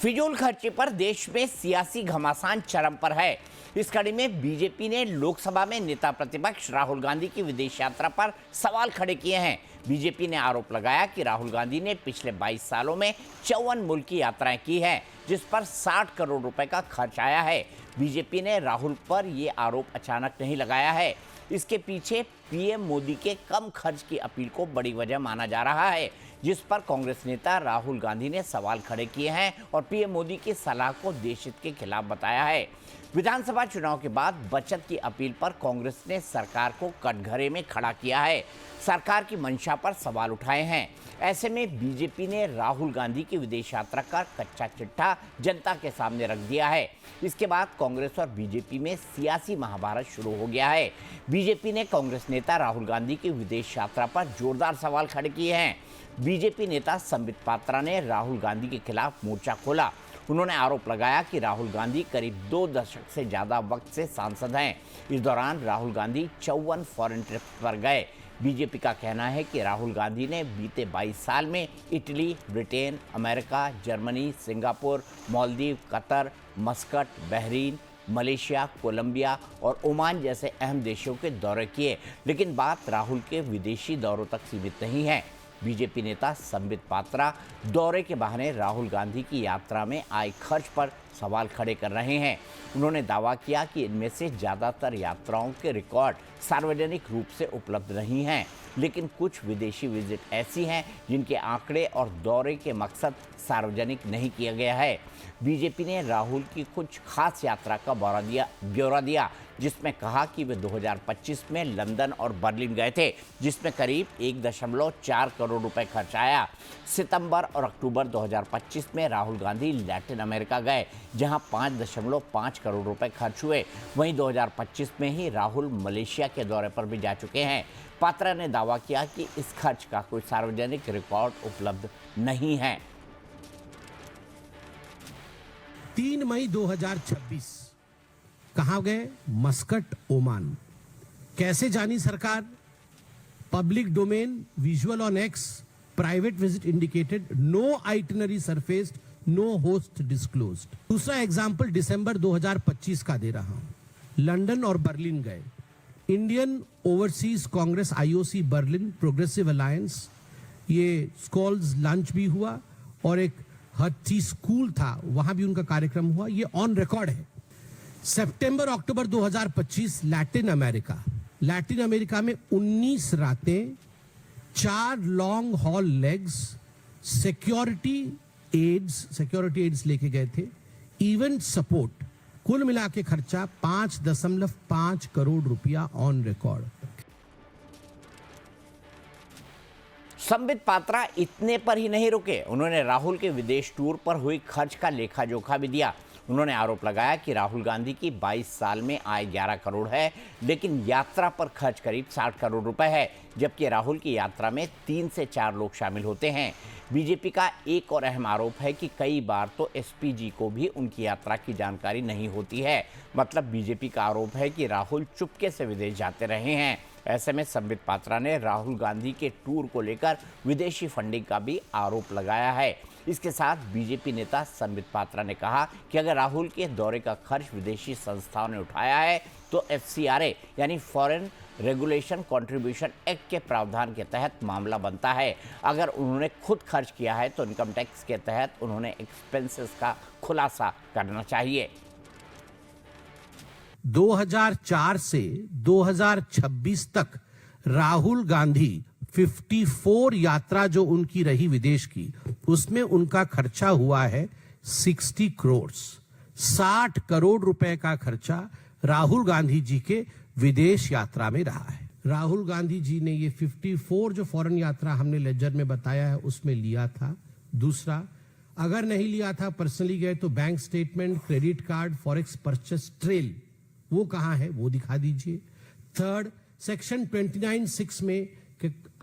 फिजूल खर्ची पर देश में सियासी घमासान चरम पर है। इस कड़ी में बीजेपी ने लोकसभा में नेता प्रतिपक्ष राहुल गांधी की विदेश यात्रा पर सवाल खड़े किए हैं। बीजेपी ने आरोप लगाया कि राहुल गांधी ने पिछले 22 सालों में 54 मुल्क की यात्राएं की हैं, जिस पर 60 करोड़ रुपए का खर्च आया है। बीजेपी ने राहुल पर यह आरोप अचानक नहीं लगाया है। इसके पीछे पीएम मोदी के कम खर्च की अपील को बड़ी वजह माना जा रहा है, जिस पर कांग्रेस नेता राहुल गांधी ने सवाल खड़े किए हैं और पीएम मोदी की सलाह को देशहित के खिलाफ बताया है। विधानसभा चुनाव के बाद बचत की अपील पर कांग्रेस ने सरकार को कटघरे में खड़ा किया है, सरकार की मंशा पर सवाल उठाए हैं। ऐसे में बीजेपी ने राहुल गांधी की विदेश यात्रा का कच्चा चिट्ठा जनता के सामने रख दिया है। इसके बाद कांग्रेस और बीजेपी में सियासी महाभारत शुरू हो गया है। बीजेपी ने कांग्रेस नेता राहुल गांधी की विदेश यात्रा पर जोरदार सवाल खड़े किए हैं। बीजेपी नेता संबित पात्रा ने राहुल गांधी के खिलाफ मोर्चा खोला। उन्होंने आरोप लगाया कि राहुल गांधी करीब 2 दशक से ज़्यादा वक्त से सांसद हैं। इस दौरान राहुल गांधी 54 फॉरेन ट्रिप्स पर गए। बीजेपी का कहना है कि राहुल गांधी ने बीते 22 साल में Italy, Britain, America, Germany, Singapore, Maldives, Qatar, Muscat, Bahrain, Malaysia, Colombia और ओमान जैसे अहम देशों के दौरे किए। लेकिन बात राहुल के विदेशी दौरों तक सीमित नहीं है। बीजेपी नेता संबित पात्रा दौरे के बहाने राहुल गांधी की यात्रा में आए खर्च पर सवाल खड़े कर रहे हैं। उन्होंने दावा किया कि इनमें से ज़्यादातर यात्राओं के रिकॉर्ड सार्वजनिक रूप से उपलब्ध नहीं हैं, लेकिन कुछ विदेशी विजिट ऐसी हैं जिनके आंकड़े और दौरे के मकसद सार्वजनिक नहीं किया गया है। बीजेपी ने राहुल की कुछ खास यात्रा का ब्यौरा दिया, जिसमें कहा कि वे 2025 में लंदन और बर्लिन गए थे, जिसमें करीब 1.4 करोड़ रुपए खर्च आया। सितंबर और अक्टूबर 2025 में राहुल गांधी लैटिन अमेरिका गए, जहां 5.5 करोड़ रुपए खर्च हुए। वहीं 2025 में ही राहुल मलेशिया के दौरे पर भी जा चुके हैं। पात्रा ने दावा किया कि इस खर्च का कोई सार्वजनिक रिकॉर्ड उपलब्ध नहीं है। 3 मई 2026 कहाँ गए? Muscat, Oman. कैसे जानी सरकार? Public domain, visual on X, private visit indicated, no itinerary surfaced, no host disclosed. दूसरा एग्जांपल दिसंबर 2025 का दे रहा हूं। लंदन और बर्लिन गए। Indian Overseas Congress IOC Berlin Progressive Alliance, ये स्कॉल्स लंच भी हुआ और एक हट्टी स्कूल था, वहां भी उनका कार्यक्रम हुआ। ये ऑन रिकॉर्ड है। सितंबर अक्टूबर 2025 लैटिन अमेरिका में 19 रातें, 4 long haul legs, security aides लेके गए थे, इवेंट सपोर्ट, कुल मिला के खर्चा 5.5 करोड़ रुपया ऑन रिकॉर्ड। संबित पात्रा इतने पर ही नहीं रुके। उन्होंने राहुल के विदेश टूर पर हुई खर्च का लेखा जोखा भी दिया। उन्होंने आरोप लगाया कि राहुल गांधी की 22 साल में आय 11 करोड़ है, लेकिन यात्रा पर खर्च करीब 60 करोड़ रुपए है, जबकि राहुल की यात्रा में 3 से 4 लोग शामिल होते हैं। बीजेपी का एक और अहम आरोप है कि कई बार तो एसपीजी को भी उनकी यात्रा की जानकारी नहीं होती है। मतलब बीजेपी का आरोप है कि राहुल चुपके से विदेश जाते रहे हैं। ऐसे में संबित पात्रा ने राहुल गांधी के टूर को लेकर विदेशी फंडिंग का भी आरोप लगाया है। इसके साथ बीजेपी नेता संबित पात्रा ने कहा कि अगर राहुल के दौरे का खर्च विदेशी संस्थाओं ने उठाया है तो एफसीआरए यानी फॉरेन रेगुलेशन कंट्रीब्यूशन एक्ट के प्रावधान के तहत मामला बनता है। अगर उन्होंने खुद खर्च किया है तो इनकम टैक्स के तहत उन्होंने एक्सपेंसेस का खुलासा करना चाहिए। 2004 से 2026 तक राहुल गांधी 54 यात्रा जो उनकी रही विदेश की, उसमें उनका खर्चा हुआ है 60 करोड़। 60 करोड़ रुपए का खर्चा राहुल गांधी जी के विदेश यात्रा में रहा है। राहुल गांधी जी ने ये 54 जो फॉरेन यात्रा हमने लेजर में बताया है उसमें लिया था। दूसरा, अगर नहीं लिया था, पर्सनली गए, तो bank statement, credit card, forex purchase trail वो कहां है वो दिखा दीजिए। थर्ड, सेक्शन 29(6) में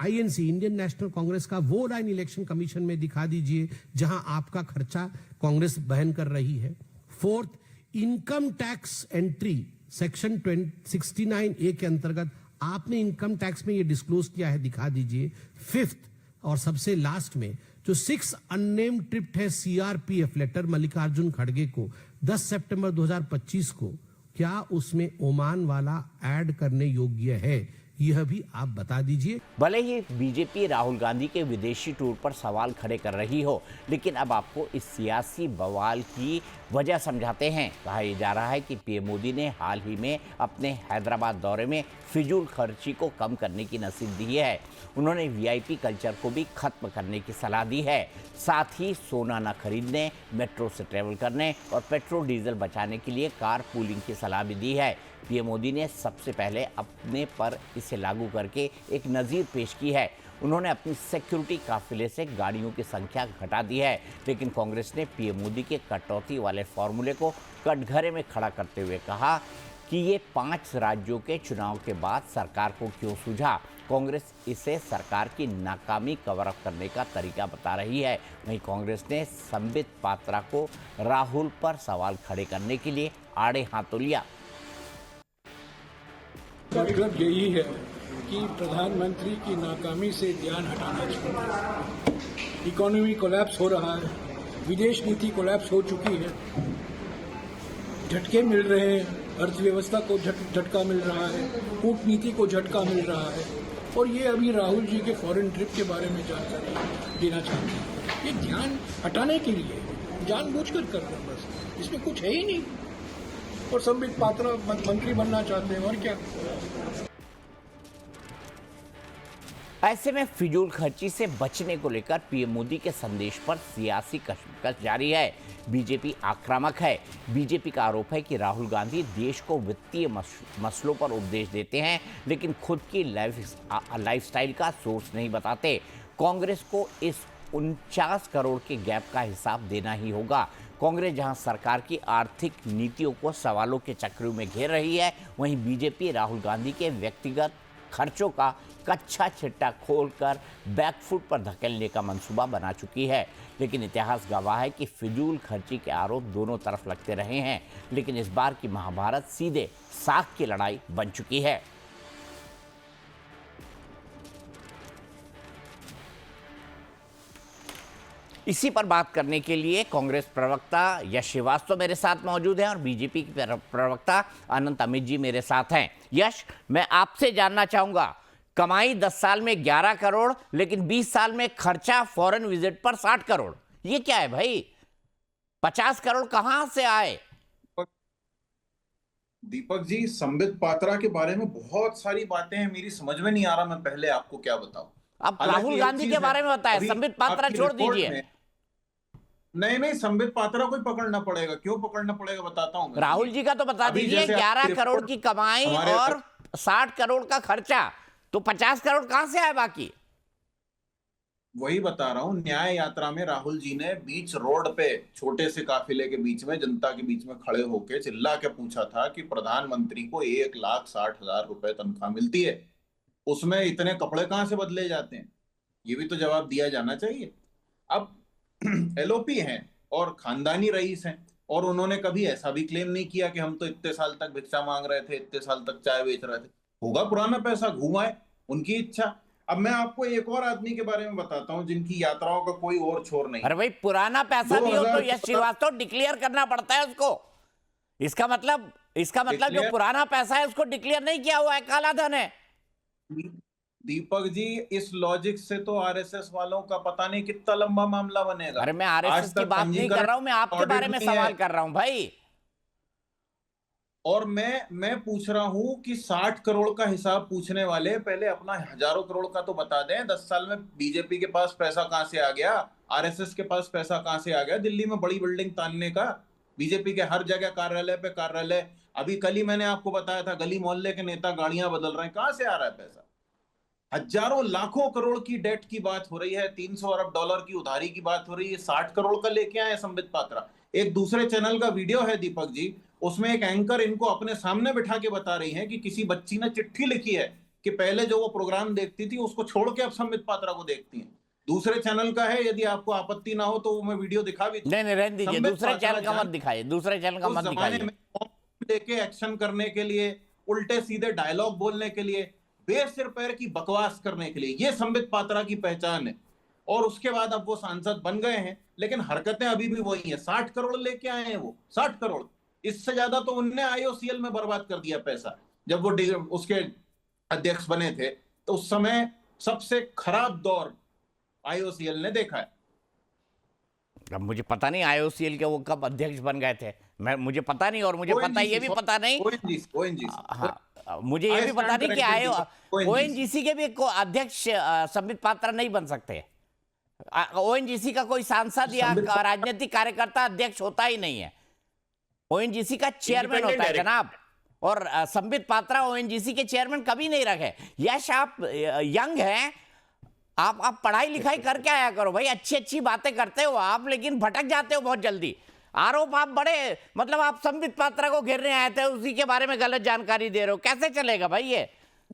आईएनसी इंडियन नेशनल कांग्रेस का वो लाइन इलेक्शन कमीशन में दिखा दीजिए जहां आपका खर्चा कांग्रेस वहन कर रही है। Fourth, income tax entry section 69A के अंतर्गत आपने इनकम टैक्स में ये डिस्क्लोज किया है, दिखा दीजिए। फिफ्थ और सबसे लास्ट में जो जो 6 अननेम्ड ट्रिप है सीआरपीएफ लेटर मल्लिकार्जुन खड़गे को 10 सितंबर 2025 को, क्या उसमें ओमान वाला ऐड करने योग्य है? यह भी आप बता दीजिए। भले ही बीजेपी राहुल गांधी के विदेशी टूर पर सवाल खड़े कर रही हो, लेकिन अब आपको इस सियासी बवाल की वजह समझाते हैं। कहा जा रहा है कि पीएम मोदी ने हाल ही में अपने हैदराबाद दौरे में फिजूल खर्ची को कम करने की नसीहत दी है। उन्होंने वीआईपी कल्चर को भी खत्म करने की सलाह दी है। साथ ही सोना न खरीदने, मेट्रो से ट्रेवल करने और पेट्रोल डीजल बचाने के लिए कार पूलिंग की सलाह भी दी है। पीएम मोदी ने सबसे पहले अपने पर इसे लागू करके एक नज़ीर पेश की है। उन्होंने अपनी सिक्योरिटी काफिले से गाड़ियों की संख्या घटा दी है, लेकिन कांग्रेस ने पीएम मोदी के कटौती वाले फॉर्मूले को कटघरे में खड़ा करते हुए कहा कि ये 5 राज्यों के चुनाव के बाद सरकार को क्यों सूझा। कांग्रेस इसे सरकार की नाकामी कवर अप करने का तरीका बता रही है। वहीं कांग्रेस ने संबित पात्रा को राहुल पर सवाल खड़े करने के लिए आड़े हाथों लिया। मतलब यही है कि प्रधानमंत्री की नाकामी से ध्यान हटाना चाहिए। इकोनॉमी कोलैप्स हो रहा है, विदेश नीति कोलैप्स हो चुकी है, झटके मिल रहे हैं, अर्थव्यवस्था को झटका मिल रहा है, कूटनीति को झटका मिल रहा है, और ये अभी राहुल जी के फॉरेन ट्रिप के बारे में जानकारी देना चाहते हैं। ये ध्यान हटाने के लिए जानबूझकर कर रहे हैं, बस इसमें कुछ है ही नहीं। और संबित पात्रा मंत्री बनना चाहते हैं, और क्या। ऐसे में फिजूल खर्ची से बचने को लेकर पीएम मोदी के संदेश पर सियासी कशमकश जारी है। बीजेपी आक्रामक है। बीजेपी का आरोप है कि राहुल गांधी देश को वित्तीय मसलों पर उपदेश देते हैं, लेकिन खुद की लाइफस्टाइल का सोर्स नहीं बताते। कांग्रेस को इस 49 करोड़ के गैप का हिसाब देना ही होगा। कांग्रेस जहां सरकार की आर्थिक नीतियों को सवालों के चक्रों में घेर रही है, वहीं बीजेपी राहुल गांधी के व्यक्तिगत खर्चों का कच्चा चिट्टा खोलकर बैकफुट पर धकेलने का मंसूबा बना चुकी है। लेकिन इतिहास गवाह है कि फिजूल खर्ची के आरोप दोनों तरफ लगते रहे हैं, लेकिन इस बार की महाभारत सीधे साख की लड़ाई बन चुकी है। इसी पर बात करने के लिए कांग्रेस प्रवक्ता यश श्रीवास्तव मेरे साथ मौजूद हैं और बीजेपी की प्रवक्ता अनंत अमित जी मेरे साथ हैं। यश, मैं आपसे जानना चाहूंगा, कमाई 10 साल में 11 करोड़, लेकिन 20 साल में खर्चा फॉरेन विजिट पर 60 करोड़, ये क्या है भाई? 50 करोड़ कहां से आए? दीपक जी, संबित पात्रा के बारे में बहुत सारी बातें हैं, मेरी समझ में नहीं आ रहा मैं पहले आपको क्या बताऊं। अब राहुल गांधी के बारे में बताएं, संबित पात्रा छोड़ दीजिए। नहीं, संबित पात्रा को ही पकड़ना पड़ेगा। क्यों पकड़ना पड़ेगा बताता हूं। राहुल जी का तो बता दीजिए, 11 करोड़ की कमाई और 60 करोड़ का खर्चा, तो 50 करोड़ कहां से आए बाकी? वही बता रहा हूं। न्याय यात्रा में राहुल जी ने बीच रोड पे छोटे से काफिले के बीच में, जनता के बीच में खड़े होकर चिल्ला के पूछा था कि प्रधानमंत्री को 1,60,000 रुपए तनख्वाह मिलती है, उसमें इतने कपड़े कहां से बदले जाते हैं? ये भी तो जवाब दिया जाना चाहिए। अब एलओपी हैं और खानदानी रईस हैं, और उन्होंने कभी ऐसा भी क्लेम नहीं किया कि हम तो इतने साल तक भिक्षा मांग रहे थे, इतने साल तक चाय बेच रहे थे। होगा पुराना पैसा घुमाए, उनकी इच्छा। अब मैं आपको एक और आदमी के बारे में बताता हूं जिनकी यात्राओं का कोई और छोर नहीं। अरे भाई, पुराना पैसा भी हो तो यश श्रीवास्तव डिक्लेयर करना पड़ता है उसको। इसका मतलब जो पुराना पैसा है उसको डिक्लेयर नहीं किया हुआ है, काला धन है। दीपक जी, इस लॉजिक से तो आरएसएस वालों का पता नहीं कितना लंबा मामला बनेगा। अरे मैं आरएसएस की बात नहीं कर रहा हूं, मैं आपके बारे में सवाल कर रहा हूं भाई। और मैं पूछ रहा हूं कि 60 करोड़ का हिसाब पूछने वाले पहले अपना हजारों करोड़ का तो बता दें। 10 साल में बीजेपी के पास पैसा कहां से आ गया? आरएसएस के पास पैसा कहां से आ गया दिल्ली में बड़ी बिल्डिंग तानने का? बीजेपी के हर जगह कार्यालय पे कार्यालय। अभी कल ही मैंने आपको बताया था, गली मोहल्ले के नेता गाड़ियां बदल रहे हैं। कहां से आ रहा है पैसा? हजारों लाखों करोड़ की डेट की बात हो रही है, 300 अरब डॉलर की उधारी की बात हो रही है। 60 करोड़ का लेके आए संबित पात्रा। एक दूसरे चैनल का वीडियो है दीपक जी, उसमें एक एंकर इनको अपने सामने बिठा के बता रही है कि किसी बच्ची ने चिट्ठी लिखी है कि पहले जो वो प्रोग्राम देखती थी उसको छोड़ के अब संबित पात्रा को देखती है। दूसरे चैनल का है, यदि आपको आपत्ति ना हो तो मैं वीडियो दिखा भी। नहीं रहने दीजिए, दूसरे चैनल का मत दिखाइए, दूसरे चैनल का मत दिखाइए। लेके एक्शन करने के लिए, उल्टे सीधे डायलॉग बोलने के लिए, बेसिर पैर की बकवास करने के लिए, ये संबित पात्रा की पहचान है। और उसके बाद अब वो सांसद बन गए हैं, लेकिन हरकतें अभी भी वही हैं। 60 करोड़ लेके आए हैं वो, 60 करोड़। इससे ज्यादा तो उनने आईओसीएल में बर्बाद कर दिया पैसा। जब वो उसके अध्यक्ष बने थे तो उस समय सबसे खराब दौर आईओसीएल ने देखा है। अब मुझे पता नहीं आईओसीएल के वो कब अध्यक्ष बन गए थे, मुझे पता नहीं, और मुझे पता ये भी पता नहीं, हाँ, मुझे ये भी पता नहीं कि ओएनजीसी के भी अध्यक्ष संबित पात्रा नहीं बन सकते। ओएनजीसी का कोई सांसद या राजनीतिक कार्यकर्ता अध्यक्ष होता ही नहीं है, ओएनजीसी का चेयरमैन होता है जनाब। और संबित पात्रा ओएनजीसी के चेयरमैन कभी नहीं रखे। यश आप यंग हैं, आप पढ़ाई लिखाई करके आया करो भाई, अच्छी अच्छी बातें करते हो आप, लेकिन भटक जाते हो बहुत जल्दी। आरोप आप बड़े, मतलब आप संबित पात्रा को घेरने आए थे, उसी के बारे में गलत जानकारी दे रहे हो, कैसे चलेगा भाई ये?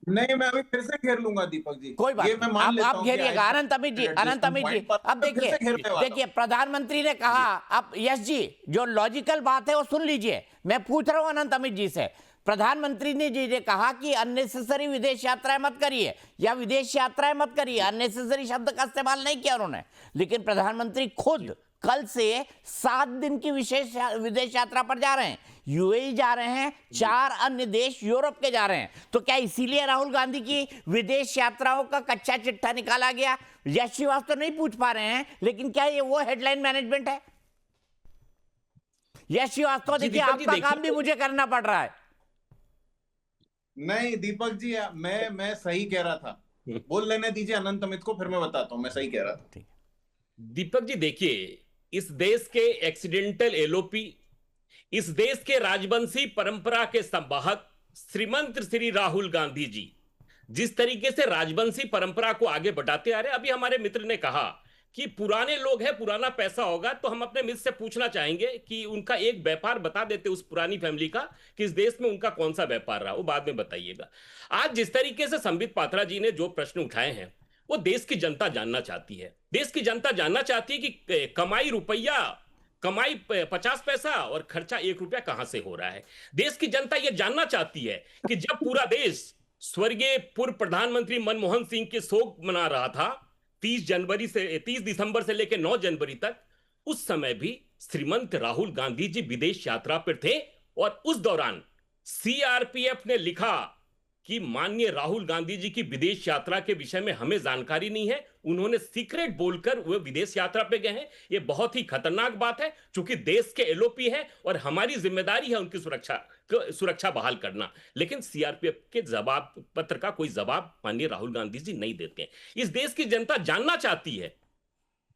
नहीं, मैं अभी फिर से घेर लूंगा दीपक जी, कोई बात नहीं, आप घेरिएगा। अनंत अमित जी, अब देखिए प्रधानमंत्री ने कहा, आप यश जी जो लॉजिकल बात है वो सुन लीजिए, मैं पूछ रहा हूं अनंत अमित जी से। प्रधानमंत्री जी ने कहा कि अननेसेसरी विदेश यात्राएं मत करिए, या विदेश यात्राएं मत करिए, अननेसेसरी शब्द का इस्तेमाल नहीं किया उन्होंने। लेकिन प्रधानमंत्री खुद कल से 7 दिन की विशेष विदेश यात्रा पर जा रहे हैं, यूएई जा रहे हैं, 4 अन्य देश यूरोप के जा रहे हैं। तो क्या इसीलिए राहुल गांधी की विदेश यात्राओं का कच्चा चिट्ठा निकाला गया? यश श्रीवास्तव तो नहीं पूछ पा रहे हैं, लेकिन क्या ये वो हेडलाइन मैनेजमेंट है? यश श्रीवास्तव देखिए, आपका काम भी मुझे करना पड़ रहा है। नहीं दीपक जी, मैं सही कह रहा था, बोल लेने दीजिए अनंत अमित को, फिर मैं बताता हूं मैं सही कह रहा था। दीपक जी देखिए, इस देश के एक्सीडेंटल एलओपी, इस देश के राजवंशी परंपरा के संवाहक श्रीमंत श्री राहुल गांधी जी जिस तरीके से राजवंशी परंपरा को आगे बढ़ाते आ रहे, अभी हमारे मित्र ने कहा कि पुराने लोग हैं, पुराना पैसा होगा, तो हम अपने मित्र से पूछना चाहेंगे कि उनका एक व्यापार बता देते उस पुरानी फैमिली का, कि इस देश में उनका कौन सा व्यापार रहा, वो बाद में बताइएगा। आज जिस तरीके से संबित पात्रा जी ने जो प्रश्न उठाए हैं, वो देश की जनता जानना चाहती है। देश की जनता जानना चाहती है कि कमाई 50 पैसा और खर्चा 1 रुपया कहां से हो रहा है। देश की जनता यह जानना चाहती है कि जब पूरा देश स्वर्गीय पूर्व प्रधानमंत्री मनमोहन सिंह के शोक मना रहा था 30 दिसंबर से लेकर 9 जनवरी तक, उस समय भी श्रीमंत राहुल गांधी जी विदेश यात्रा पर थे, और उस दौरान सीआरपीएफ ने लिखा कि माननीय राहुल गांधी जी की विदेश यात्रा के विषय में हमें जानकारी नहीं है, उन्होंने सीक्रेट बोलकर वो विदेश यात्रा पे गए हैं। ये बहुत ही खतरनाक बात है, क्योंकि देश के एलओपी है और हमारी जिम्मेदारी है उनकी सुरक्षा बहाल करना। लेकिन सीआरपीएफ के जवाब पत्र का कोई जवाब माननीय राहुल गांधी जी नहीं देते हैं। इस देश की जनता जानना चाहती है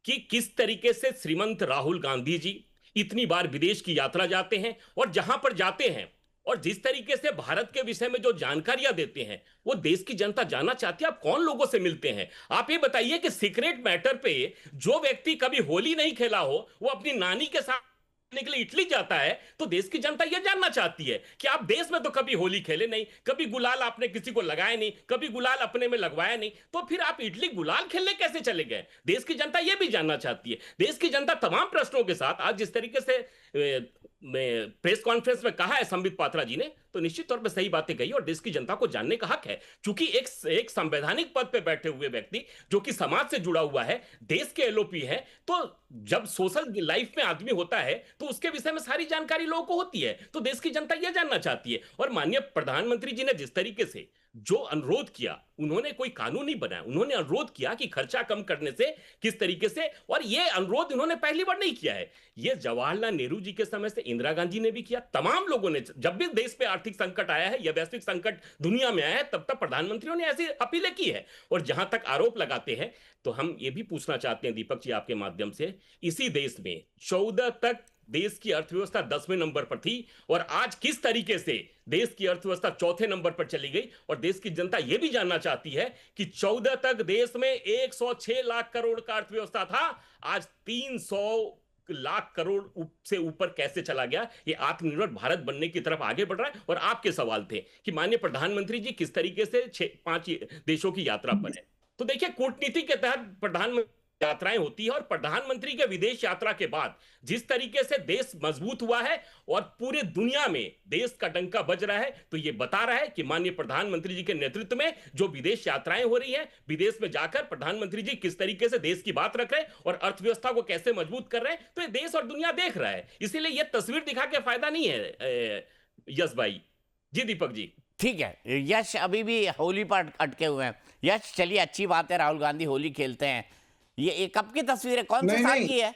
कि किस तरीके से श्रीमंत राहुल गांधी जी इतनी बार विदेश की यात्रा जाते हैं, और जहां पर जाते हैं और जिस तरीके से भारत के विषय में जो जानकारियां देते हैं, वो देश की जनता जानना चाहती है। आप कौन लोगों से मिलते हैं? आप ये बताइए कि सीक्रेट मैटर पे जो व्यक्ति कभी होली नहीं खेला हो, वो अपनी नानी के साथ के लिए इटली जाता है, तो देश की जनता यह जानना चाहती है कि आप देश में तो कभी होली खेले नहीं, कभी गुलाल आपने किसी को लगाया नहीं, कभी गुलाल अपने में लगवाया नहीं, तो फिर आप इटली गुलाल खेलने कैसे चले गए? देश की जनता यह भी जानना चाहती है। देश की जनता तमाम प्रश्नों के साथ आज जिस तरीके से प्रेस कॉन्फ्रेंस में कहा है संबित पात्रा जी ने, तो निश्चित तौर पर सही बातें कही, और देश की जनता को जानने का हक है। क्योंकि एक संवैधानिक पद पे बैठे हुए व्यक्ति जो कि समाज से जुड़ा हुआ है, देश के एलओपी है, तो जब सोशल लाइफ में आदमी होता है तो उसके विषय में सारी जानकारी लोगों को होती है। तो देश की जनता यह जानना चाहती है। और माननीय प्रधानमंत्री जी ने जिस तरीके से जो अनुरोध किया, उन्होंने कोई कानून नहीं बनाया, उन्होंने अनुरोध किया कि खर्चा कम करने से किस तरीके से, और यह अनुरोध उन्होंने पहली बार नहीं किया है, यह जवाहरलाल नेहरू जी के समय से इंदिरा गांधी ने भी किया। तमाम लोगों ने, जब भी देश पे आर्थिक संकट आया है या वैश्विक संकट दुनिया में आया है, तब तक प्रधानमंत्रियों ने ऐसी अपीलें की है। और जहां तक आरोप लगाते हैं, तो हम ये भी पूछना चाहते हैं दीपक जी आपके माध्यम से, इसी देश में 14 तक देश की अर्थव्यवस्था 10वें नंबर पर थी, और आज किस तरीके से देश की अर्थव्यवस्था 4थे नंबर पर चली गई। और देश की जनता यह भी जानना चाहती है कि 14 तक देश में 106 लाख करोड़ का अर्थव्यवस्था था, आज 300 लाख करोड़ से ऊपर कैसे चला गया। ये आत्मनिर्भर भारत बनने की तरफ आगे बढ़ रहा है। और आपके सवाल थे कि माननीय प्रधानमंत्री जी किस तरीके से 5 देशों की यात्रा पर है। तो देखिए, कूटनीति के तहत प्रधानमंत्री यात्राएं होती है और प्रधानमंत्री के विदेश यात्रा के बाद जिस तरीके से देश मजबूत हुआ है और पूरे दुनिया में देश का डंका बज रहा है, तो ये बता रहा है कि माननीय प्रधानमंत्री जी के नेतृत्व में जो विदेश यात्राएं हो रही हैं, विदेश में जाकर प्रधानमंत्री जी किस तरीके से देश की बात रख रहे हैं और अर्थव्यवस्था को कैसे मजबूत कर रहे हैं, तो ये देश और दुनिया देख रहा है। इसीलिए ये तस्वीर दिखा के फायदा नहीं है यश भाई। जी दीपक जी। ठीक है, यश अभी भी होली पर अटके हुए हैं। यश चलिए, अच्छी बात है, राहुल गांधी होली खेलते हैं। ये कब की तस्वीर है, कौन से नहीं, साल नहीं। की है?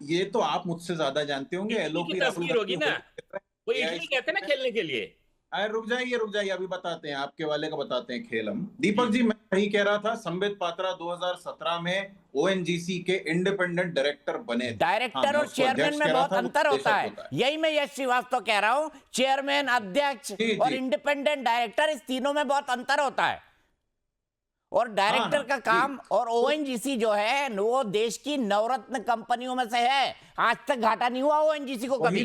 ये तो आप मुझसे ज्यादा जानते होंगे। इटली एलओपी की राहुल तस्वीर होगी गांधी ना, वो होली इटली कहते हैं ना खेलने के लिए। अरे रुक जाइए, अभी बताते हैं, आपके वाले का बताते हैं खेल हम। दीपक जी, मैं वही कह रहा था, संबित पात्रा 2017 में ओएनजीसी के इंडिपेंडेंट डायरेक्टर बने थे। डायरेक्टर हाँ, और चेयरमैन में बहुत अंतर होता है। यही मैं यश श्रीवास्तव कह रहा हूं, चेयरमैन, अध्यक्ष जी, और जी। इंडिपेंडेंट डायरेक्टर, इस तीनों में बहुत अंतर होता है। और डायरेक्टर हाँ, का काम, और ओएनजीसी जो है वो देश की नवरत्न कंपनियों में से है। आज तक घाटा नहीं हुआ ओएनजीसी को कभी।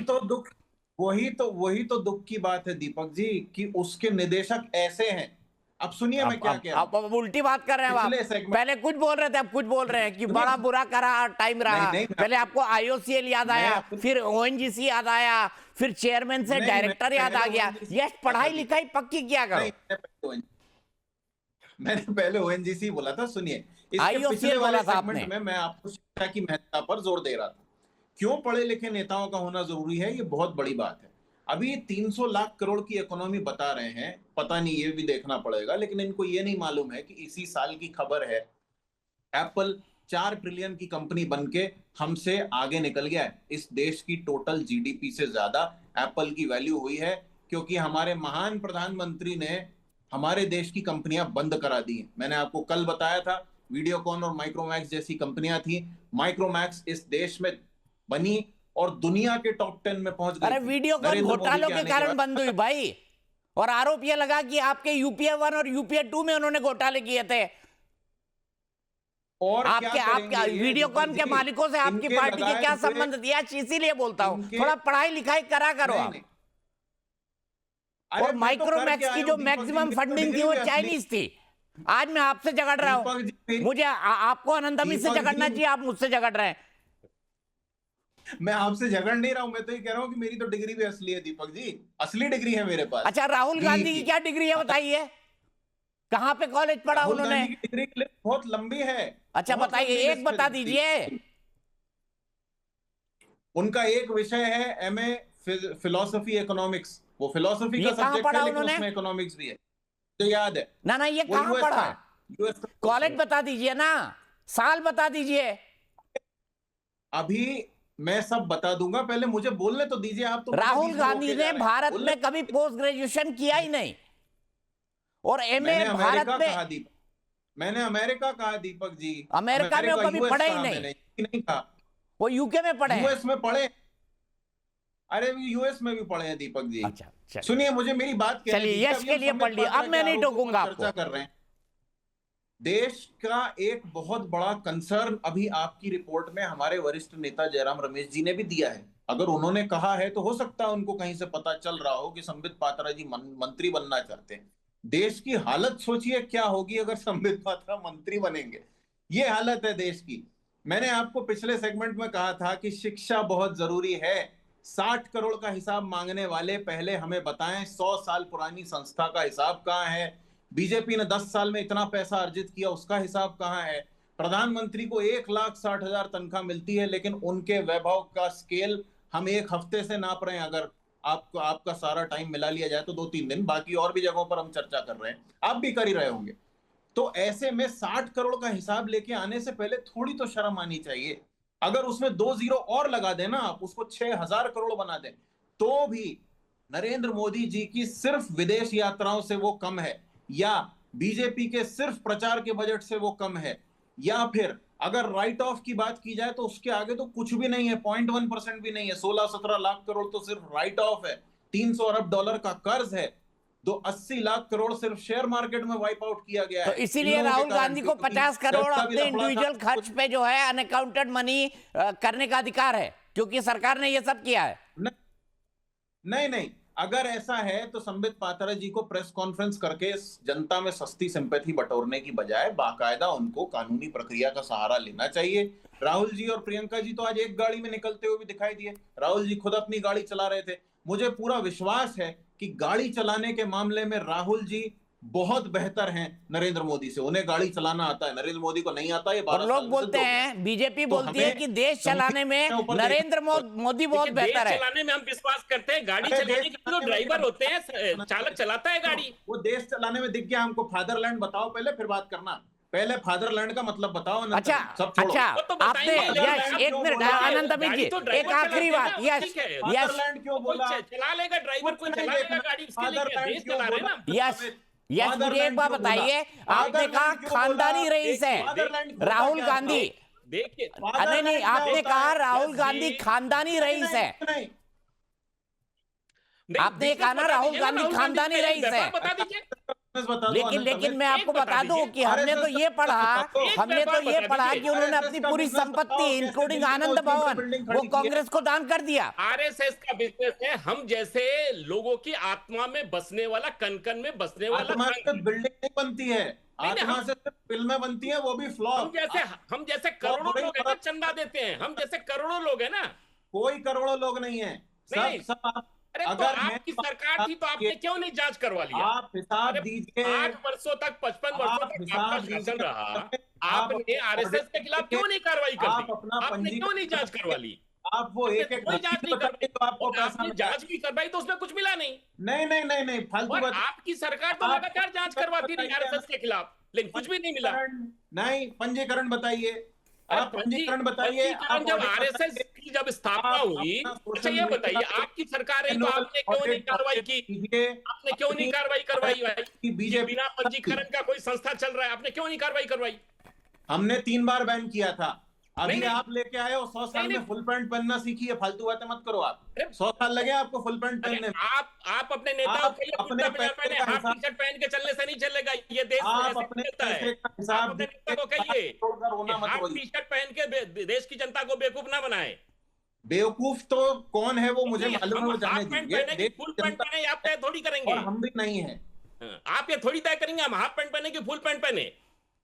वही तो दुख की बात है दीपक जी, कि उसके निदेशक ऐसे हैं। अब सुनिए मैं क्या कह रहा हूं। अब उल्टी बात कर रहे हैं आप। पिछले segment- पहले कुछ बोल रहे थे, अब कुछ बोल रहे हैं कि बड़ा बुरा करा टाइम रहा। नहीं, पहले आपको आईओसीएल याद आया, फिर ओएनजीसी याद आया, फिर चेयरमैन से नहीं, डायरेक्टर याद आ गया। यश, पढ़ाई लिखाई पक्की किया करो। मैंने पहले ओएनजीसी बोला था। सुनिए, इसके IOCL पिछले बोला वाले था आपने। सेगमेंट में मैं आपको शिक्षा की महत्ता पर जोर दे रहा था। क्यों पढ़े लिखे नेताओं का होना जरूरी है, ये बहुत बड़ी बात है। अभी 300 लाख करोड़ की इकोनॉमी बता रहे हैं, पता नहीं, ये भी देखना पड़ेगा, लेकिन इनको ये नहीं मालूम है कि इसी साल की खबर है, एप्पल 4 ट्रिलियन की कंपनी बनके हमसे आगे निकल गया है। इस देश की टोटल जीडीपी से ज्यादा एप्पल की वैल्यू हुई है, क्योंकि हमारे महान प्रधानमंत्री ने हमारे देश की कंपनियां बंद करा दी हैं। मैंने आपको कल बताया था, वीडियोकॉन और माइक्रोमैक्स जैसी कंपनियां थी। माइक्रोमैक्स इस देश में बनी और दुनिया के टॉप 10 में पहुंच गई। अरे वीडियोकॉन घोटालों के कारण बंद हुई भाई। और आरोप यह लगा कि आपके यूपीए 1 और यूपीए 2 में उन्होंने घोटाले किए थे। और आपके वीडियोकॉन के मालिकों से आपकी पार्टी के क्या संबंध दिया, इसीलिए बोलता हूं, थोड़ा पढ़ाई लिखाई करा करो आप। और माइक्रोमैक्स की जो मैक्सिमम फंडिंग थी वो चाइनीज थी। आज मैं आपसे झगड़ रहा हूं, मुझे आपको आनंदमी से झगड़ना चाहिए, आप मुझसे झगड़ रहे हैं। मैं आपसे झगड़ नहीं रहा हूं, मैं तो ये कह रहा हूं कि मेरी तो डिग्री भी असली है दीपक जी, असली डिग्री है मेरे पास। अच्छा, राहुल गांधी की क्या डिग्री है बताइए, कहां पे कॉलेज पढ़ा उन्होंने? राहुल गांधी की डिग्री की लिस्ट बहुत लंबी है। अच्छा बताइए, एक बता दीजिए। उनका एक विषय है एमए फिलोसफी इकोनॉमिक्स, वो फिलोसफी का सब्जेक्ट है, लेकिन उसमें इकोनॉमिक्स भी है, तो याद है ना। ये कहां पढ़ा? कॉलेज बता दीजिए ना, साल बता दीजिए। अभी मैं सब बता दूंगा, पहले मुझे बोलने तो दीजिए आप। तो राहुल गांधी ने भारत में कभी पोस्ट ग्रेजुएशन किया ही नहीं, और एमए भारत में। मैंने अमेरिका कहा दीपक जी, अमेरिका में वो कभी पढ़े ही नहीं कहा, वो यूके में पढ़े, यूएस में पढ़े। अरे यूएस में भी पढ़े हैं दीपक जी। अच्छा, सुनिए, मुझे मेरी बात चलिए, यश के लिए पढ़ लिया, अब मैं नहीं टोकूंगा आपको। चर्चा कर रहे हैं। देश का एक बहुत बड़ा कंसर्न अभी आपकी रिपोर्ट में हमारे वरिष्ठ नेता जयराम रमेश जी ने भी दिया है। अगर उन्होंने कहा है तो हो सकता है उनको कहीं से पता चल रहा हो कि संबित पात्रा जी मंत्री बनना चाहते हैं। देश की हालत सोचिए क्या होगी अगर संबित पात्रा मंत्री बनेंगे। ये हालत है देश की। मैंने आपको पिछले सेगमेंट में कहा था कि शिक्षा बहुत जरूरी है। 60 करोड़ का हिसाब मांगने वाले पहले हमें बताएं 100 साल पुरानी संस्था का हिसाब कहां है? बीजेपी ने 10 साल में इतना पैसा अर्जित किया, उसका हिसाब कहां है? प्रधानमंत्री को 1,60,000 तनख्वाह मिलती है, लेकिन उनके वैभव का स्केल हम एक हफ्ते से नाप रहे हैं। अगर आपका सारा टाइम मिला लिया जाए तो 2-3 दिन, बाकी और भी जगहों पर हम चर्चा कर रहे हैं, आप भी कर ही रहे होंगे। तो ऐसे में 60 करोड़ का हिसाब लेके आने से पहले थोड़ी तो शर्म आनी चाहिए। अगर उसमें 2 जीरो और लगा देना, आप उसको 6,000 करोड़ बना दें, तो भी नरेंद्र मोदी जी की सिर्फ विदेश यात्राओं से वो कम है, या बीजेपी के सिर्फ प्रचार के बजट से वो कम है, या फिर अगर राइट ऑफ की बात की जाए तो उसके आगे तो कुछ भी नहीं है, 0.1% भी नहीं है। 16-17 लाख करोड़ तो सिर्फ राइट ऑफ है। 300 अरब डॉलर का कर्ज है, तो 80 लाख करोड़ सिर्फ शेयर मार्केट में वाइप आउट किया गया है। तो इसीलिए राहुल गांधी को 50 करोड़ अपने इंडिविजुअल खर्च पे जो है अनअकाउंटेड मनी करने का अधिकार है, क्योंकि सरकार ने ये सब किया है। नहीं, अगर ऐसा है तो संबित पात्रा जी को प्रेस कॉन्फ्रेंस करके जनता में सस्ती सिंपैथी बटोरने की बजाय बाकायदा उनको कानूनी प्रक्रिया का सहारा लेना चाहिए। राहुल जी और प्रियंका जी तो आज एक गाड़ी में निकलते हुए भी दिखाई दिए। राहुल जी खुद अपनी गाड़ी चला रहे थे। मुझे पूरा विश्वास है कि गाड़ी चलाने के मामले में राहुल जी बहुत बेहतर हैं नरेंद्र मोदी से। उन्हें गाड़ी चलाना आता है, नरेंद्र मोदी को नहीं आता। ये और लोग बोलते हैं, बीजेपी बोलती है कि देश चलाने में नरेंद्र मोदी बहुत बेहतर है। चलाने में हम विश्वास करते हैं, गाड़ी चलाने के जो ड्राइवर होते हैं, चालक चलाता है गाड़ी। वो देश चलाने में दिख गया हमको। फादरलैंड बताओ पहले, फिर बात करना। पहले फादरलैंड का मतलब बताओ। अच्छा अच्छा, आपने यश एक मिनट, अनंत अमित जी एक आखिरी बात। यश फादरलैंड क्यों बोला? चला लेगा ड्राइवर, कोई चला लेगा गाड़ी, इसके लिए देश चला रहे हैं ना। यश मुझे एक बात बताइए, आपने कहा खानदानी रईस है राहुल गांधी। देखिए नहीं, आपने कहा राहुल गांधी खानदानी रईस है। आपने कहा ना राहुल गांधी खानदानी रईस है। बता दीजिए। लेकिन मैं आपको बता दूं कि हमने तो ये पढ़ा कि उन्होंने अपनी पूरी संपत्ति इंक्लूडिंग आनंद भवन वो कांग्रेस को दान कर दिया। आरएसएस का बिजनेस है। हम जैसे लोगों की आत्मा में बसने वाला, कन में बसने वाला। आत्मा से बिल्डिंग नहीं बनती है, आत्मा से फिल्में बनती हैं, वो भी फ्लॉप। हम जैसे करोड़ों लोग हैं ना, चंदा देते हैं। हम जैसे करोड़ों लोग हैं ना। कोई करोड़ों लोग नहीं है, सब अरे तो आपकी सरकार थी तो आपने क्यों नहीं जांच करवा लिया? आप हिसाब दीजिए। 8 वर्षों तक, 55 वर्षों तक आपका शासन रहा, आपने आरएसएस के खिलाफ क्यों नहीं कार्रवाई कर दी? आपने क्यों नहीं जांच करवा ली? आप वो एक कोई जांच नहीं करवाई, तो आपको आपने जांच भी करवाई तो उसमें कुछ मिला नहीं। नहीं फालतू बात। आपकी सरकार तो लगातार जांच करवाती रही आरएसएस के खिलाफ, लेकिन कुछ भी नहीं मिला। नहीं, पंजीकरण बताइए, आप पंजीकरण बताइए। जब आरएसएस की जब स्थापना हुई, अच्छा ये बताइए, आपकी सरकार है तो आपने क्यों नहीं कार्रवाई की? आपने क्यों नहीं कार्रवाई करवाई भाई? बीजेपी बिना पंजीकरण का कोई संस्था चल रहा है, आपने क्यों नहीं कार्रवाई करवाई? हमने 3 बार बैन किया था। अभी आप लेके आए हो 100 साल में फुल पैंट पहनना सीखिए। फालतू बातें मत करो आप। 100 साल लगे आपको फुल पैंट पहनने में। आप अपने नेताओं के लिए अपने पहने, हाफ टी शर्ट पहन के चलने से नहीं चलेगा ये देश। आप अपने पैसे का हिसाब अपने नेता को कहिए हाफ टी शर्ट पहन के देश की जनता को बेवकूफ ना बनाए। बेवकूफ तो कौन है वो मुझे मालूम है, जाने दीजिए। फुल पैंट पहने आप तय थोड़ी करेंगे, और हम भी नहीं है। आप ये थोड़ी तय करेंगे हम हाफ पैंट पहने कि फुल पैंट पहने।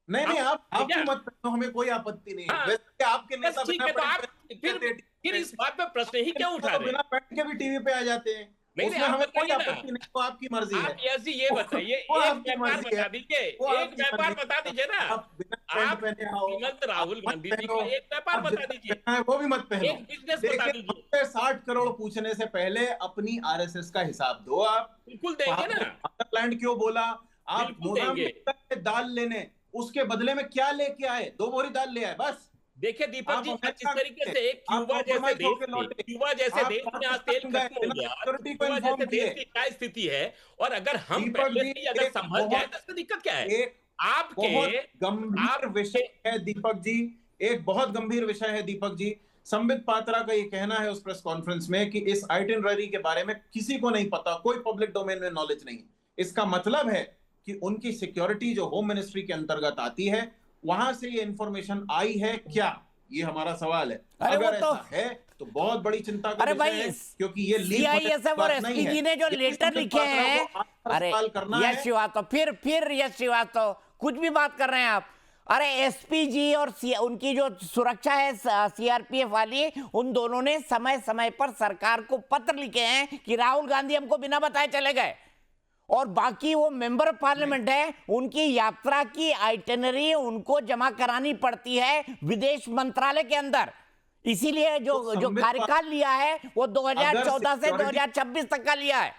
नहीं आप मत पहनो, हमें कोई आपत्ति नहीं है। वैसे आपके नेता फिर इस बात पे प्रश्न ही क्यों उठा रहे हैं? बिना पैंट के भी टीवी पे आ जाते हैं। उसमें हमें कोई आपत्ति नहीं, तो आपकी मर्जी है। आप ऐसी ये बताइए, एक व्यापार बता दीजिए, एक व्यापार बता दीजिए ना। आप श्रीमंत राहुल गांधी जी का एक व्यापार बता दीजिए, वो भी मत पहनो। एक बिजनेस बता दीजिए। 60 करोड़ पूछने से पहले अपनी आरएसएस का हिसाब दो। आप बिल्कुल देंगे ना। फादरलैंड क्यों बोला? आप दाल लेने, उसके बदले में क्या लेके आए? 2 बोरी दाल ले आए बस। देखिए दीपक जी, जिस तरीके से एक क्यूबा जैसे देश में आज तेल खत्म हो गया, क्यूबा जैसे देश की क्या स्थिति है, और अगर हम पहले से अगर संभल जाए तो इसमें दिक्कत क्या है? आपके गंभीर विषय है दीपक जी, एक बहुत गंभीर विषय है दीपक जी। संबित पात्रा का ये कहना है उस प्रेस कॉन्फ्रेंस में कि इस आइटिनरी के बारे में किसी को नहीं पता, कोई पब्लिक डोमेन में नॉलेज नहीं। इसका मतलब है कि उनकी सिक्योरिटी जो होम मिनिस्ट्री के अंतर्गत आती है, वहां से ये इंफॉर्मेशन आई है क्या? ये हमारा सवाल है। अगर ऐसा है तो बहुत बड़ी चिंता का विषय है, क्योंकि ये सीआईएसएफ और एसपीजी ने जो लेटर लिखे हैं, अरे यश श्रीवास्तव, फिर यश श्रीवास्तव कुछ भी बात कर रहे हैं आप। अरे एसपीजी और उनकी जो सुरक्षा है सीआरपीएफ वाली, उन दोनों ने समय समय पर सरकार को पत्र लिखे हैं कि राहुल गांधी हमको बिना बताए चले गए, और बाकी वो मेंबर ऑफ पार्लियामेंट है, उनकी यात्रा की आइटिनरी उनको जमा करानी पड़ती है विदेश मंत्रालय के अंदर। इसीलिए जो कार्यकाल लिया है वो 2014 से 2026 तक का लिया है।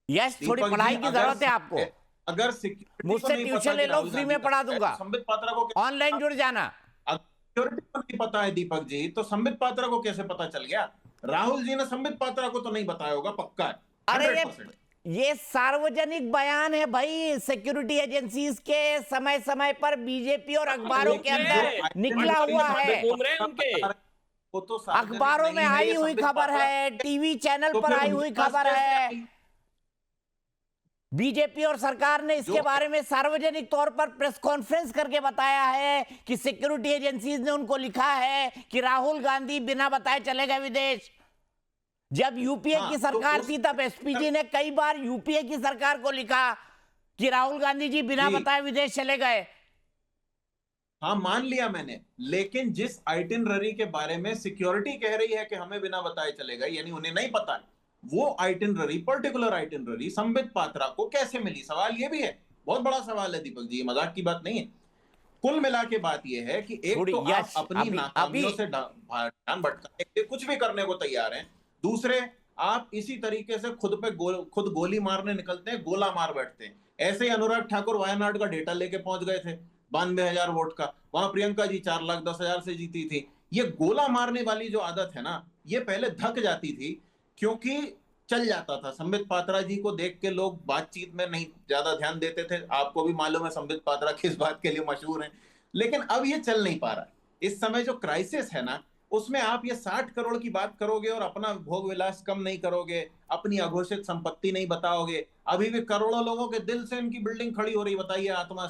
यस, थोड़ी पढ़ाई की जरूरत है आपको। अगर मुझसे ट्यूशन ले लो, फ्री में पढ़ा दूंगा। संबित पात्रा को ऑनलाइन जुड़ जाना। सिक्योरिटी को नहीं पता है दीपक जी, तो संबित पात्रा को कैसे पता चल गया? राहुल जी ने संबित पात्रा को तो नहीं बताया होगा, पक्का है। अरे ये सार्वजनिक बयान है भाई, सिक्योरिटी एजेंसीज के समय समय पर बीजेपी और अखबारों के अंदर निकला हुआ है। अखबारों में आई हुई खबर है, टीवी चैनल पर आई हुई खबर है। बीजेपी और सरकार ने इसके बारे में सार्वजनिक तौर पर प्रेस कॉन्फ्रेंस करके बताया है कि सिक्योरिटी एजेंसीज ने उनको लिखा है कि राहुल गांधी बिना बताए चले गए विदेश। जब यूपीए हाँ, की तो सरकार उस- थी तब एसपी जी ने कई बार यूपीए की सरकार को लिखा कि राहुल गांधी जी बिना जी। बताए विदेश चले गए। हाँ, मान लिया मैंने, लेकिन जिस आइटिनरी के बारे में सिक्योरिटी कह रही है कि हमें बिना बताए चलेगा, यानी उन्हें नहीं पता है, वो itinerary, particular itinerary Sambit Patra को कैसे मिली? सवाल ये भी है, बहुत बड़ा सवाल है दीपक जी, मजाक की बात नहीं है। कुल मिला के बात यह है कि एक तो आप अपनी नाकामियों से ध्यान भटकाने के लिए कुछ भी करने को तैयार हैं, दूसरे आप इसी तरीके से खुद गोली मारने निकलते हैं, गोला मार बैठते हैं। ऐसे ही अनुराग ठाकुर वायनाड का डेटा लेके पहुंच गए थे 92,000 वोट का, वहां प्रियंका जी 4,10,000 से जीती थी। ये गोला मारने वाली जो आदत है ना, ये पहले धक जाती थी, क्योंकि चल जाता था। संबित पात्रा जी को देख के लोग बातचीत में नहीं ज्यादा ध्यान देते थे, आपको भी मालूम है संबित पात्रा किस बात के लिए मशहूर हैं। लेकिन अब ये चल नहीं पा रहा। इस समय जो क्राइसिस है ना, उसमें आप ये 60 करोड़ की बात करोगे और अपना भोग विलास कम नहीं करोगे, अपनी अघोषित संपत्ति नहीं बताओगे। अभी भी करोड़ों लोगों के दिल से इनकी बिल्डिंग खड़ी हो रही, बताइए, आत्मा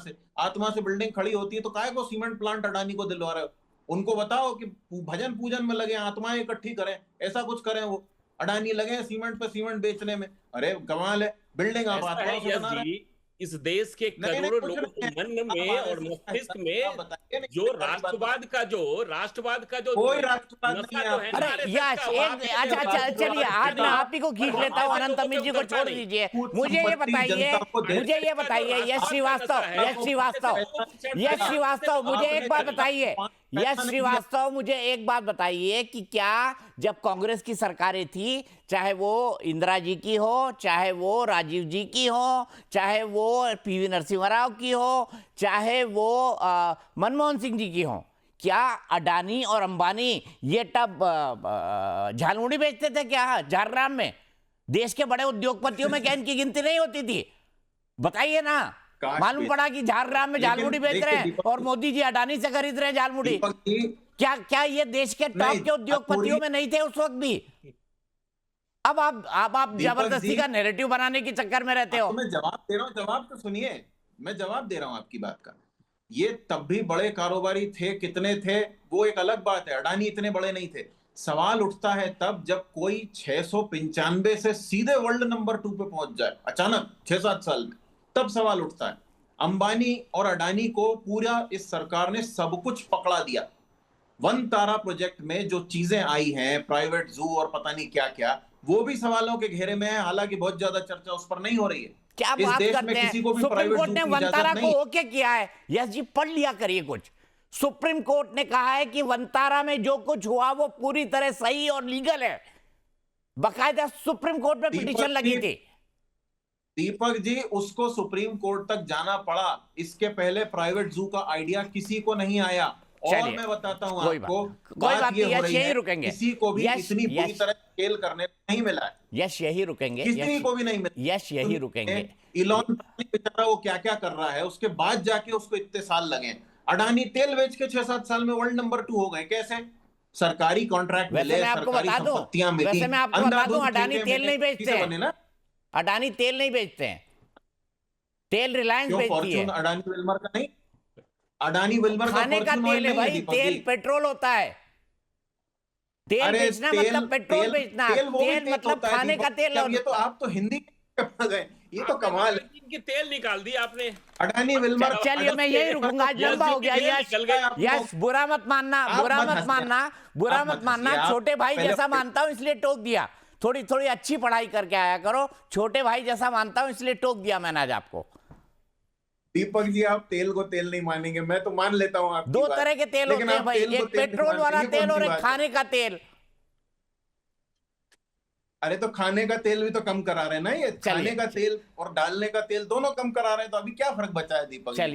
से बिल्डिंग खड़ी होती है तो काहे को सीमेंट प्लांट अडानी को दिलवा रहे हो? उनको बताओ कि भजन पूजन में लगे, आत्माएं इकट्ठी करें, ऐसा कुछ करें। वो अडानी लगे सीमेंट पे सीमेंट बेचने में। अरे कमाल है, बिल्डिंग आप ऐसा है आत्माओं से यश बना रहे हैं। जी, इस देश के नहीं नहीं, करोड़ों कुछ लोगों के नहीं है। मन आप में और RSS का मस्तिष्क हिस्सा में बताइए, नहीं, जो वाली बात राष्ट्रवाद का जो कोई राष्ट्रवाद नशा नहीं है जो है आपको। ना, अरे RSS यश का, वो एक आपके अच्छा लिए अच्छा चलिए, आज मैं आप ही को खींच लेता हूँ, अनंत अमित जी को छोड़ दीजिए। मुझे ये बताइए, यश श्रीवास्तव, मुझे एक बात बताइए, यश श्रीवास्तव, मुझे एक बात बताइए कि क्या जब कांग्रेस की सरकारें थी, चाहे वो इंदिरा जी की हो, चाहे वो राजीव जी की हो, चाहे वो पीवी नरसिम्हा राव की हो, चाहे वो मनमोहन सिंह जी की हो, क्या अडानी और अंबानी ये तब झालमुड़ी बेचते थे क्या झारग्राम में? देश के बड़े उद्योगपतियों में क्या इनकी गिनती नहीं होती थी? बताइए ना। मालूम पड़ा कि झारग्राम में झालमुड़ी बेच रहे हैं और मोदी जी अडानी से खरीद रहे हैं झालमुड़ी। क्या ये देश के टॉप के उद्योगपतियों में नहीं थे उस वक्त भी? अब आप जबरदस्ती का नैरेटिव बनाने के चक्कर में रहते हो। तो मैं जवाब दे रहा हूं, जवाब तो सुनिए, मैं जवाब दे रहा हूं आपकी बात का। ये तब भी बड़े कारोबारी थे, कितने थे वो एक अलग बात है, अडानी इतने बड़े नहीं थे। सवाल उठता है तब जब कोई 695 से सीधे वर्ल्ड नंबर 2 पे पहुंच जाए अचानक 6-7 साल में, तब सवाल उठता है। अंबानी और अडानी को पूरा इस सरकार ने सब कुछ पकड़ा दिया। वन तारा प्रोजेक्ट में जो चीजें आई हैं, प्राइवेट जू और पता नहीं क्या क्या, वो भी सवालों के घेरे में है। हालांकि बहुत ज्यादा चर्चा उस पर नहीं हो रही है। क्या इस बात देश करते में हैं? किसी को भी सुप्रीम प्राइवेट कोर्ट जू ने की वनतारा इजाजत को नहीं। ओके किया है। यस जी, पढ़ लिया करिए कुछ। सुप्रीम कोर्ट ने कहा है कि वनतारा में जो कुछ हुआ वो पूरी तरह सही और लीगल है। बाकायदा सुप्रीम कोर्ट में पिटीशन लगी थी। दीपक जी, उसको सुप्रीम कोर्ट तक जाना पड़ा। इसके पहले प्राइवेट जू का आइडिया किसी को नहीं आया। और मैं बताता हूं आपको, बात ये हो रही है, किसी को भी इतनी बुरी तरह स्केल करने को नहीं मिला है। यश यही रुकेंगे, किसी को भी नहीं मिला। यश यही रुकेंगे। इलॉन बेचारा वो क्या क्या कर रहा है, उसके बाद जाके उसको इतने साल लगे। अडानी तेल बेच के 6-7 साल में वर्ल्ड नंबर 2 हो गए। कैसे? सरकारी कॉन्ट्रैक्ट मिले, सरकारी संपत्तियां मिली। वैसे मैं आपको बता दूं, अडानी तेल नहीं बेचते हैं। ना, अडानी तेल नहीं बेचते हैं, तेल रिलायंस बेचती है। अडानी विल्मर का नहीं, अडानी विल्मर का खाने का तेल है भाई, तेल पेट्रोल होता है। तेल बेचना मतलब पेट्रोल बेचना, तेल मतलब खाने का तेल। ये तो आप तो हिंदी गए, ये तो कमाल है। इनकी तेल निकाल दी आपने। अडानी विल्मर। चलिए मैं यही रुकूंगा, आज लंबा हो गया। यस बुरा मत मानना, बुरा मत मानना। छोटे भाई जैसा मानता हूं इसलिए टोक दिया। थोड़ी अच्छी पढ़ाई करके आया करो। छोटे भाई जैसा मानता हूं इसलिए टोक दिया मैंने आज आपको। दीपक जी, आप तेल को तेल नहीं मानेंगे, मैं तो मान लेता हूं आपकी दो बात। तरह के तेल होते हैं भाई, एक पेट्रोल वाला तेल और एक खाने का तेल। अरे तो खाने का तेल भी तो कम करा रहे हैं ना, ये खाने का तेल और डालने का तेल दोनों कम करा रहे हैं, तो अभी क्या फर्क बचा है दीपक जी? चलिए।